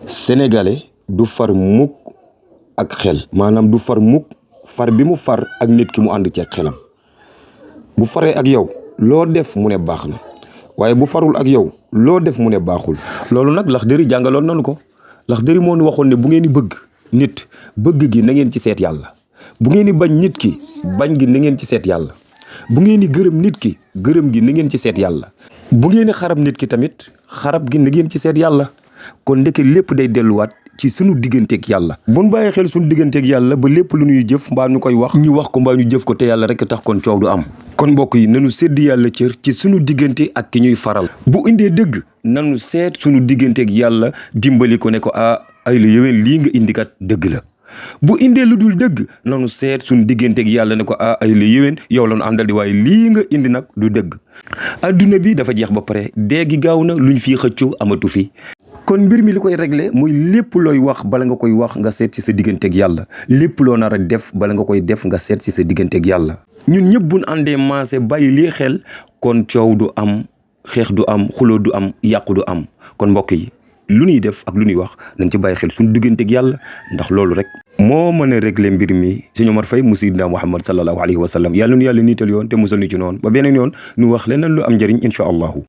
sénégalais du far mukk ak xel maanaam du far mukk far bi mu far ak nit ki mu ànd ci xelam bu faree ak yow loo def mu ne baax na waaye bu farul ak yow loo def mu ne baaxul. loolu nag Laxdari jàngaloon nañu ko Laxdari moo ñu waxoon ne bu ngeen di bëgg nit bëgg gi na ngeen ci seet yàlla bu ngeen di bañ nit ki bañ gi na ngeen ci seet yàlla bu ngeen di gërëm nit ki gërëm gi na ngeen ci seet yàlla bu ngeen di xarab nit ki tamit xarab gi na ngeen ci seet yàlla. kon ndeke lépp day delluwaat ci sunu digganteeg yàlla buñ bàyyi xel sunu digganteeg yàlla ba lépp lu ñuy jëf mbaa ñu koy wax ñu wax ko mbaa ñu jëf ko te yàlla rek tax kon coow du am. kon mbokk yi nanu sédd yàlla cër ci sunu diggante ak ki ñuy faral bu indee dëgg nanu seet sunu digganteeg yàlla dimbali ko ne ko ay la yowén lii nga indi kat dëgg la bu indee lu dul dëgg nanu seet sunu digganteeg yàlla ne ko ay la yowén yow la nu àndal di waaye lii nga indi nag du dëgg. adduna bi dafa jeex ba pare dee gi gaaw na luñ fii xëccoo amatu fi. kon mbir mi li koy réglé mooy lépp looy wax bala nga koy wax nga seet ci sa digganteeg yàlla lépp loo nar a def bala nga koy def nga seet ci sa digganteeg yàlla. ñun ñëpp buñ àndee maase bàyyi lii xel kon coow du am xeex du am xuloo du am yàqu du am kon mbokk yi lu ñuy def ak lu ñuy wax nañ ci bàyyi xel suñu digganteeg yàlla ndax loolu rek moo mën a réglé mbir mi. Sëñ Omar Faye mu Seydina Muhammad sallallahu alayhi wa sallam yàlla nu yàlla niital yoon te musal ñu ci noonu ba beneen yoon nu wax leneen lu am njëriñ incha allahu.